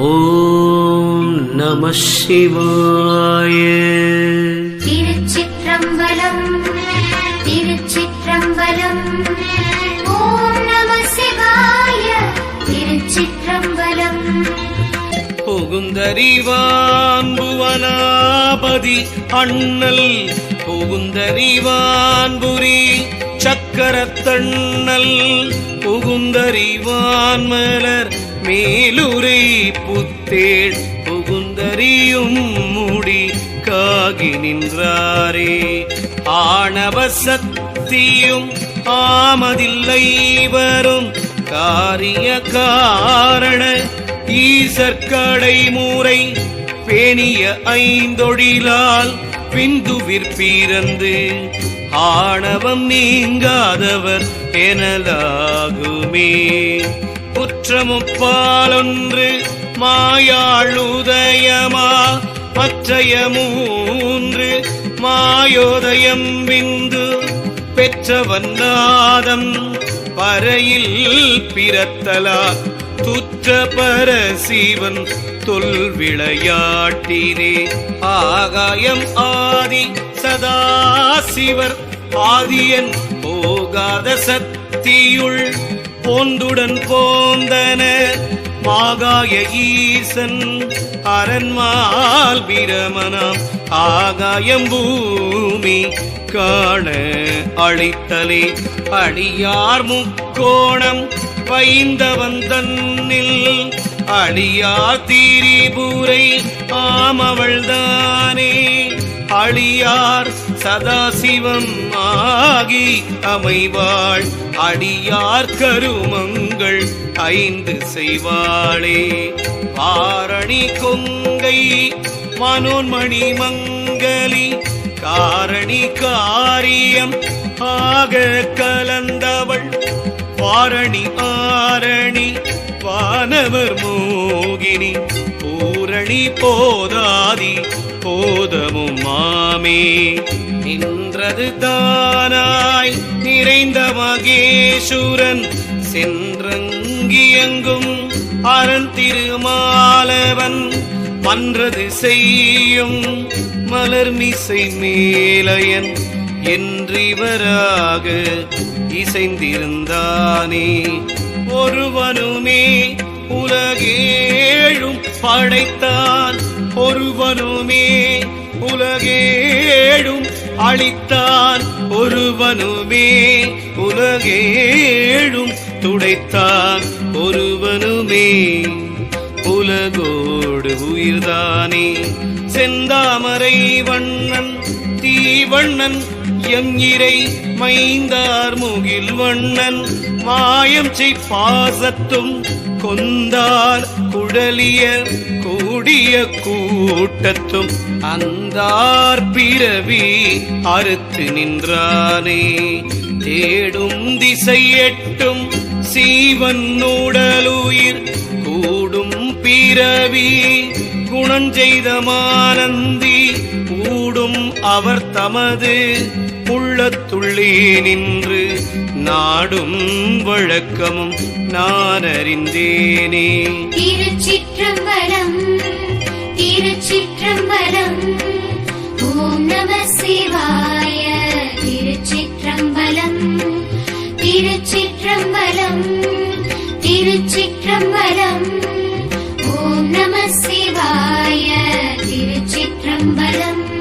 ஓம் நம சிவாய. திருச்சிற்றம்பலம் திருச்சிற்றம்பலம். ஓம் நம சிவாய. திருச்சிற்றம்பலம். புகுந்தறிவான் புவனாபதி அண்ணல் புகுந்தறிவான் புரி சக்கரத்தண்ணல் புகுந்தறிவான் மலர் மேலுரை புத்தேள் புகுந்தறியும் முடி காகி நின்றாரே. ஆணவ சக்தியும் ஆமதில்லை வரும் காரிய காரண ஈசற்கடை மூரை பேணிய ஐந்தொழிலால் பிந்துவிற் பிறந்து ஆணவம் நீங்காதவர் எனலாகுமே. குற்றமுப்பாலொன்று மாயாளுதயமா மற்றைய மூன்று மாயோதயம் விந்து பெற்றவன் நாதம் பறையில் பிறத்தலா துற்ற பரசிவன் தொல் விளையாட்டினே. ஆகாயம் ஆதி சதாசிவர் ஆதியன் போகாத சக்தியுள் போந்துடன் போந்தன மாகாய ஈசன் அரண்மால் பிரமணம் ஆகாயம் பூமி காண அளித்தலே. அடியார் முக்கோணம் வைந்தவன் தன்னில் அழியார் திரிபுரை ஆமவள்தானே. அழியார் சதாசிவம் ஆகி அமைவாள் அடியார் கருமங்கள் ஐந்து செய்வாளே. ஆரணி கொங்கை மனோன்மணி மங்கலி காரணி காரியம் ஆக கலந்தவள் வாரணி ஆரணி வானவர் மோகினி பூரணி போதாதி போதமும் மாமே. நின்றது தானாய் நிறைந்த மகேசுரன் சென்றங்கியங்கும் அரண் திருமாலவன் மன்றது செய்யும் மலர்மிசை மேலையன் என்றிவராக இசைந்திருந்தானே. ஒருவனுமே உலகேழும் படைத்தான் ஒருவனுமே உலகேழும் அளித்தான் ஒருவனுமே உலகேழும் துடைத்தான் ஒருவனுமே உலகோடு உயிர்தானே. செந்தாமரை வண்ணன் தீவண்ணன் எம் இறை மைந்தார் முகில் வண்ணன் மாயம் செய்பாசத்தும் கொந்தார் குழலிய கூடிய கூட்டத்தும் அந்தார் பிறவி அறுத்து நின்றானே. தேடும் திசை எட்டும் சீவன் உடலுயிர் கூடும் பிறவி குணஞ்செய்த மானந்தி கூடும் அவர் தமது உள்ளத்துள்ளே நின்று நாடும் வழக்கமும் நான் அறிந்தேனே. திருச்சிற்றம்பலம் திருச்சிற்றம்பலம். ஓம் நம சிவாய. திருச்சிற்றம்பலம் திருச்சிற்றம்பலம் திருச்சிற்றம்பலம். ஓம் நம சிவாய. திருச்சிற்றம்பலம்.